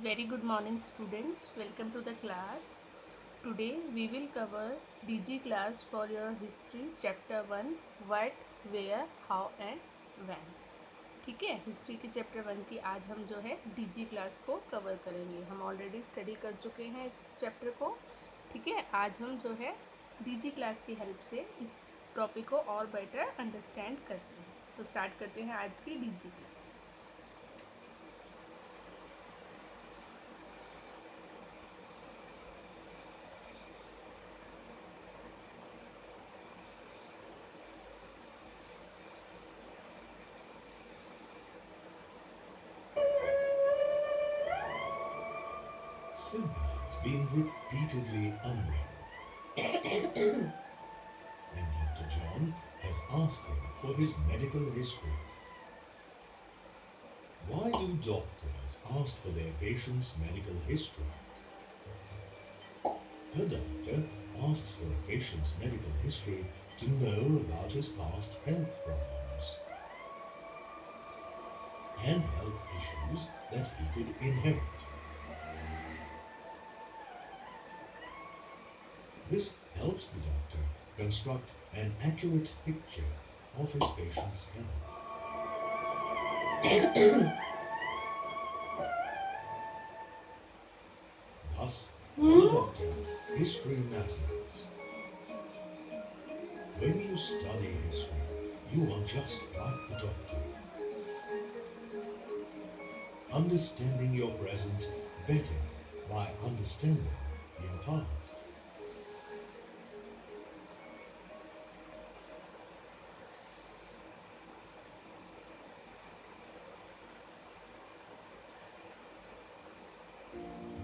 Very good morning students. Welcome to the class. Today we will cover DG class for your history chapter 1 what, where, how and when. ठीक है, history के chapter 1 की आज हम जो है DG class को कवर करेंगे. हम ऑलरेडी स्टडी कर चुके हैं इस चैप्टर को. ठीक है, आज हम जो है डीजी क्लास की हेल्प से इस टॉपिक को और बेटर अंडरस्टैंड करते हैं. तो स्टार्ट करते हैं आज की DG class. Sid has been repeatedly unwell, and Dr. John has asked him for his medical history. Why do doctors ask for their patient's medical history? A doctor asks for a patient's medical history to know about his past health problems and health issues that he could inherit. This helps the doctor construct an accurate picture of his patient's health. Thus, for the doctor, history matters. When you study history, you are just like the doctor, understanding your present better by understanding your past.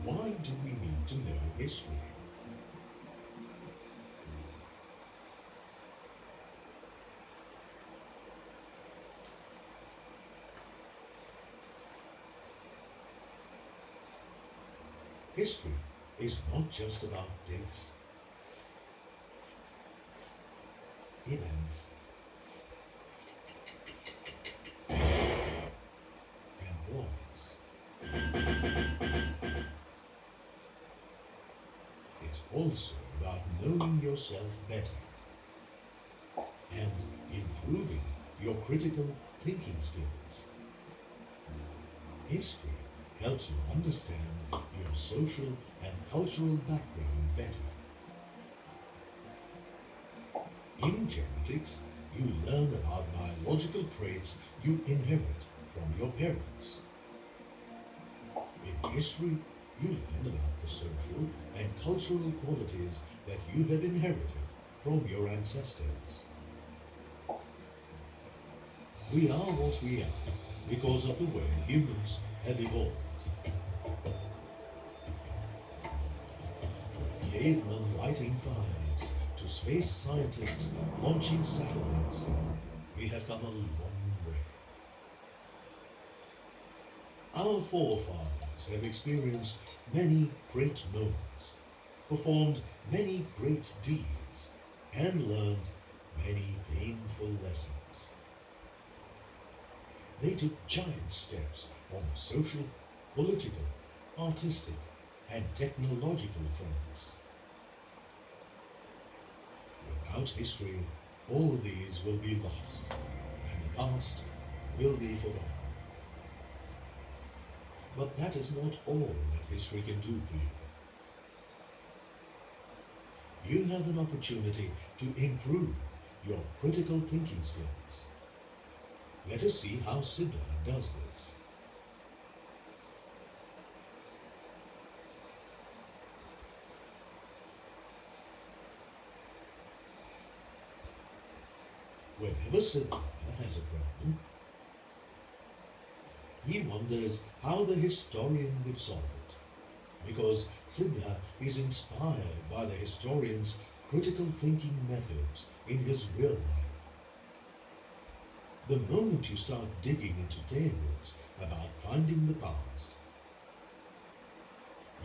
Why do we need to know history? History is not just about dates, events, and wars. It's also about knowing yourself better and improving your critical thinking skills. History helps you understand your social and cultural background better. In genetics, you learn about biological traits you inherit from your parents. In history, you learn about the social and cultural qualities that you have inherited from your ancestors. We are what we are because of the way humans have evolved. From cavemen lighting fires to space scientists launching satellites, we have come a long way. Our forefathers have experienced many great moments, performed many great deeds, and learned many painful lessons. They took giant steps on the social, political, artistic, and technological fronts. Without history, all these will be lost, and the past will be forgotten. But that is not all that history can do for you. You have an opportunity to improve your critical thinking skills. Let us see how Siddha does this. Whenever Siddha has a problem, he wonders how the historian would solve it, because Siddha is inspired by the historian's critical thinking methods in his real life. The moment you start digging into tales about finding the past,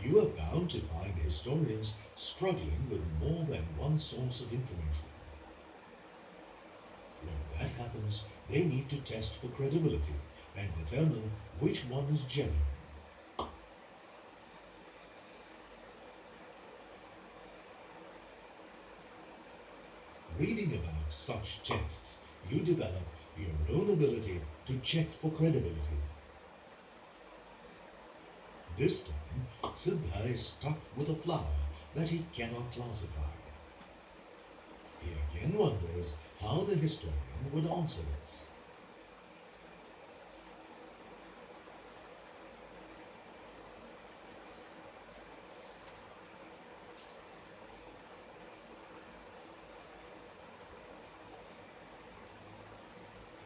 you are bound to find historians struggling with more than one source of information. When that happens, they need to test for credibility and determine which one is genuine. reading about such texts, you develop your own ability to check for credibility. This time, Siddha is stuck with a flower that he cannot classify. He again wonders how the historian would answer this.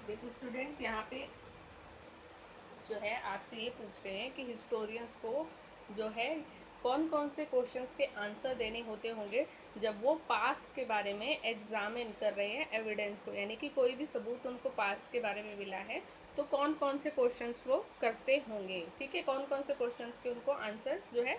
देखो students, यहाँ पे जो है आपसे ये पूछ रहे हैं कि हिस्टोरियंस को जो है कौन कौन से क्वेश्चंस के आंसर देने होते होंगे जब वो पास्ट के बारे में एग्जामिन कर रहे हैं एविडेंस को, यानी कि कोई भी सबूत उनको पास्ट के बारे में मिला है तो कौन कौन से क्वेश्चंस वो करते होंगे। ठीक है, कौन कौन से क्वेश्चंस के उनको आंसर्स जो है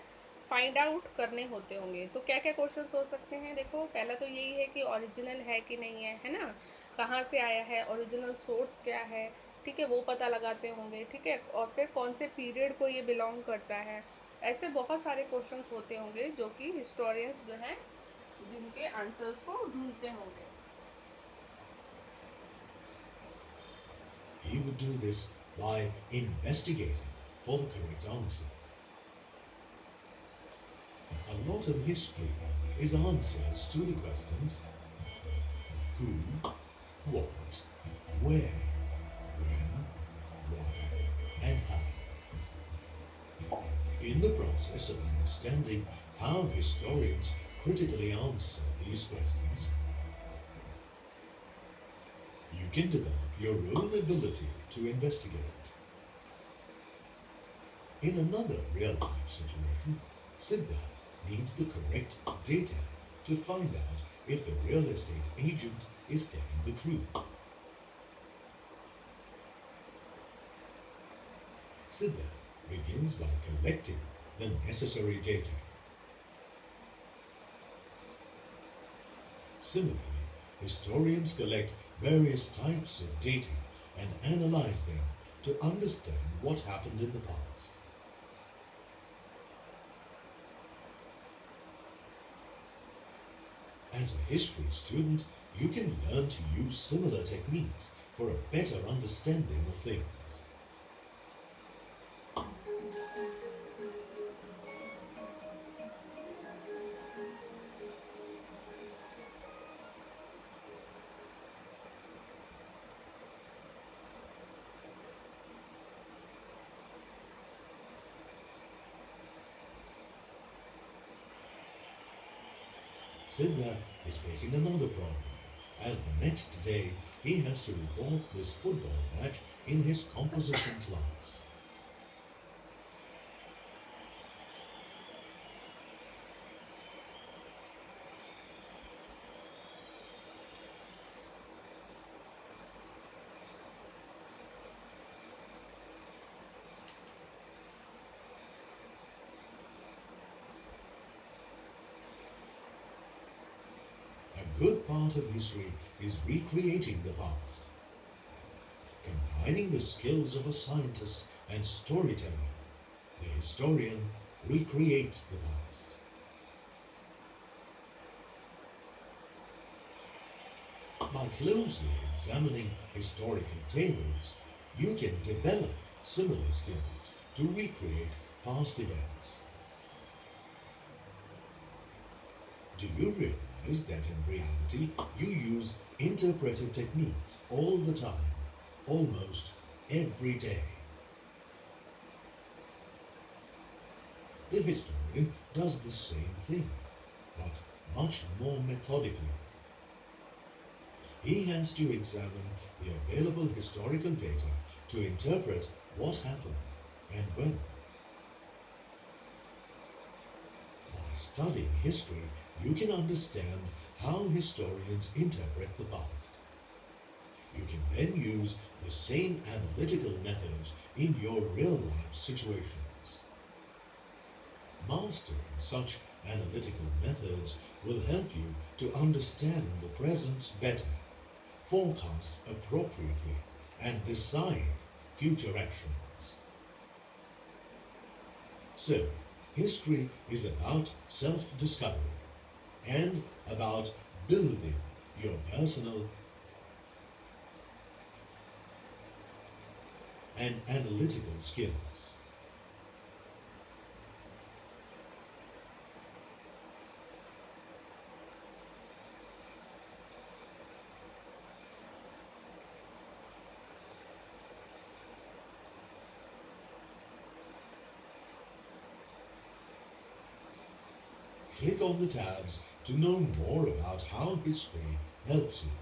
फाइंड आउट करने होते होंगे। तो क्या क्या क्वेश्चंस हो सकते हैं, देखो पहला तो यही है कि ओरिजिनल है कि नहीं है ना, कहाँ से आया है, ओरिजिनल सोर्स क्या है, ठीक है वो पता लगाते होंगे। ठीक है, और फिर कौन से पीरियड को ये बिलोंग करता है। ऐसे बहुत सारे क्वेश्चंस होते होंगे जो कि हिस्टोरियंस जो हैं जिनके आंसर्स को ढूंढते होंगे। He would do this by investigating for the correct answer. A lot of history is answers to the questions who, what, where, when, why, and how. In the process of understanding how historians critically answer these questions, you can develop your own ability to investigate. In another real-life situation, Siddha needs the correct data to find out if the real estate agent is telling the truth. Siddha begins by collecting the necessary data. Similarly, historians collect various types of data and analyze them to understand what happened in the past. As a history student, you can learn to use similar techniques for a better understanding of things. Siddha is facing another problem, as the next day he has to report this football match in his composition class. A good part of history is recreating the past. Combining the skills of a scientist and storyteller, the historian recreates the past. By closely examining historical tales, you can develop similar skills to recreate past events. Do you realize that in reality you use interpretive techniques all the time, almost every day? The historian does the same thing, but much more methodically. He has to examine the available historical data to interpret what happened and when. By studying history, you can understand how historians interpret the past. You can then use the same analytical methods in your real-life situations. Mastering such analytical methods will help you to understand the present better, forecast appropriately, and decide future actions. So, history is about self-discovery and about building your personal and analytical skills. Click on the tabs to know more about how history helps you.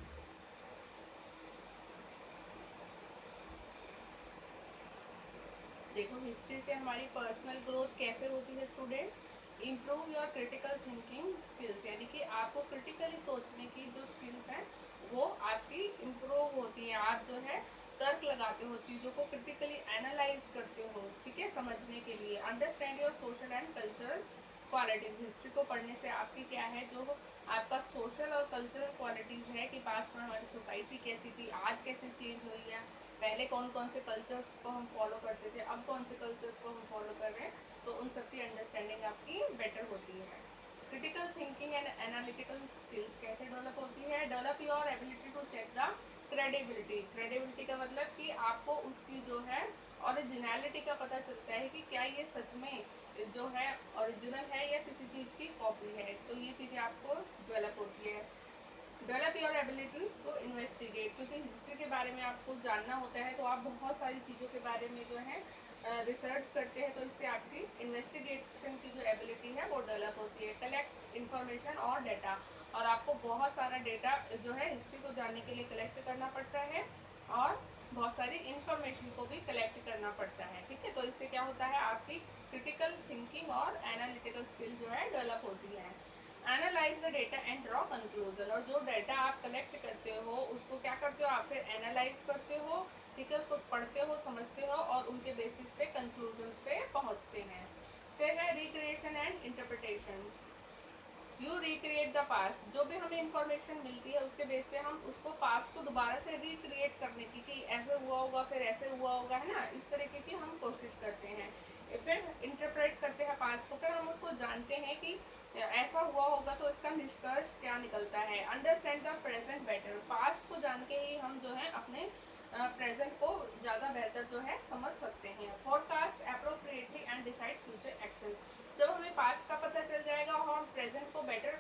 देखो history से हमारी personal growth कैसे होती है students, improve your critical thinking skills, यानी कि आपको critically सोचने की जो स्किल्स हैं वो आपकी इम्प्रूव होती हैं। आप जो है तर्क लगाते हो, चीज़ों को क्रिटिकली एनालाइज करते हो, ठीक है, समझने के लिए। Understand your social and cultural qualities, history को पढ़ने से आपकी क्या है, जो आपका सोशल और कल्चरल क्वालिटीज़ है कि पास्ट में हमारी सोसाइटी कैसी थी, आज कैसे चेंज हुई है, पहले कौन कौन से कल्चर्स को हम फॉलो करते थे, अब कौन से कल्चर्स को हम फॉलो कर रहे हैं, तो उन सब की अंडरस्टैंडिंग आपकी बेटर होती है। Critical thinking and analytical skills कैसे डेवलप होती है, develop your ability to check the credibility. Credibility का मतलब कि आपको उसकी जो है ओरिजिनलिटी का पता चलता है कि क्या ये सच में जो है ओरिजिनल है या किसी चीज़ की कॉपी है, तो ये चीज़ें आपको डेवलप होती है। Develop your ability to investigate, क्योंकि हिस्ट्री के बारे में आपको जानना होता है तो आप बहुत सारी चीज़ों के बारे में जो है रिसर्च करते हैं, तो इससे आपकी इन्वेस्टिगेशन की जो एबिलिटी है वो डेवलप होती है। कलेक्ट इन्फॉर्मेशन और डेटा, और आपको बहुत सारा डेटा जो है हिस्ट्री को जानने के लिए कलेक्ट करना पड़ता है और बहुत सारी इन्फॉर्मेशन को भी कलेक्ट करना पड़ता है, ठीक है। तो इससे क्या होता है, आपकी क्रिटिकल थिंकिंग और एनालिटिकल स्किल जो है डेवलप होती है। Analyse the data and draw conclusion, और जो डेटा आप कलेक्ट करते हो उसको क्या करते हो, आप फिर एनालाइज करते हो, ठीक है, उसको पढ़ते हो, समझते हो और उनके बेसिस पे कंक्लूजन्स पे पहुंचते हैं। फिर है recreation and interpretation. You recreate the past, जो भी हमें इंफॉर्मेशन मिलती है उसके बेस पे हम उसको पास्ट को दोबारा से रिक्रिएट करने की, कि ऐसे हुआ होगा फिर ऐसे हुआ होगा, है ना, इस तरीके की हम कोशिश करते हैं। फिर इंटरप्रेट करते हैं पास्ट को, फिर हम उसको जानते हैं कि ऐसा हुआ होगा तो इसका निष्कर्ष क्या निकलता है। Understand the present better, past को जान के ही हम जो है अपने प्रेजेंट को ज़्यादा बेहतर जो है समझ सकते हैं। Forecast appropriately and decide future action, जब हमें पास्ट का पता चल जाएगा और हम प्रेजेंट को बेटर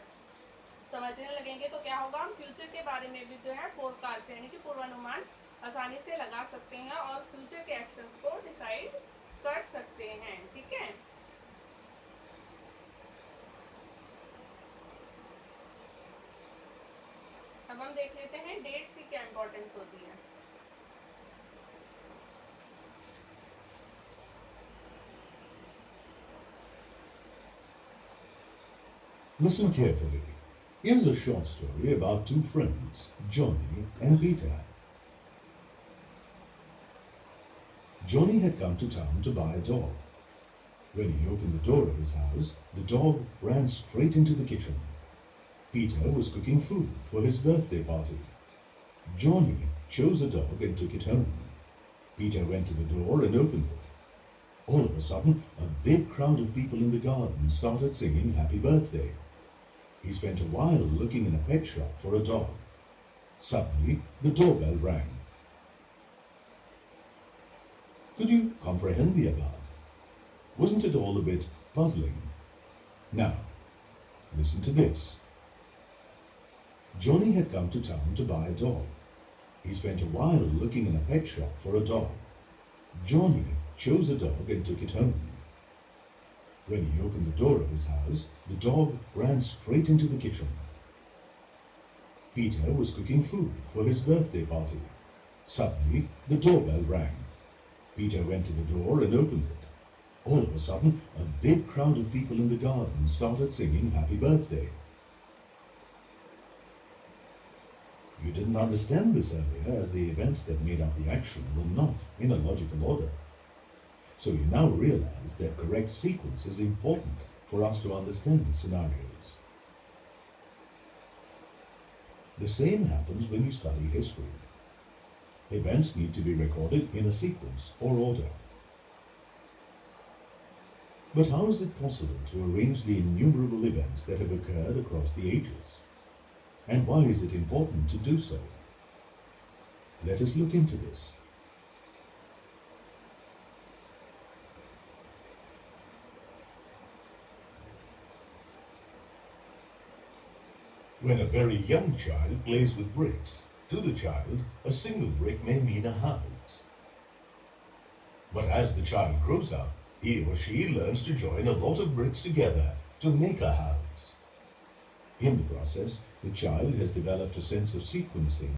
समझने लगेंगे तो क्या होगा, हम फ्यूचर के बारे में भी जो है फोरकास्ट यानी कि पूर्वानुमान आसानी से लगा सकते हैं और फ्यूचर के एक्शंस को डिसाइड कर सकते हैं, ठीक है। अब हम देख लेते हैं डेट्स की क्या इंपॉर्टेंस होती है। Listen carefully. Here's a short story about two friends, Johnny and Peter. Johnny had come to town to buy a dog. When he opened the door of his house, the dog ran straight into the kitchen. Peter was cooking food for his birthday party. Johnny chose a dog and took it home. Peter went to the door and opened it. All of a sudden, a big crowd of people in the garden started singing Happy Birthday. He spent a while looking in a pet shop for a dog. Suddenly, the doorbell rang. Could you comprehend the above? Wasn't it all a bit puzzling? Now, listen to this. Johnny had come to town to buy a dog. He spent a while looking in a pet shop for a dog. Johnny chose a dog and took it home. When he opened the door of his house, the dog ran straight into the kitchen. Peter was cooking food for his birthday party. Suddenly, the doorbell rang. Peter went to the door and opened it. All of a sudden, a big crowd of people in the garden started singing Happy Birthday. You didn't understand this earlier, as the events that made up the action were not in a logical order. So you now realize that correct sequence is important for us to understand scenarios. The same happens when you study history. Events need to be recorded in a sequence or order. But how is it possible to arrange the innumerable events that have occurred across the ages? And why is it important to do so? Let us look into this. When a very young child plays with bricks, to the child, a single brick may mean a house. But as the child grows up, he or she learns to join a lot of bricks together to make a house. In the process, the child has developed a sense of sequencing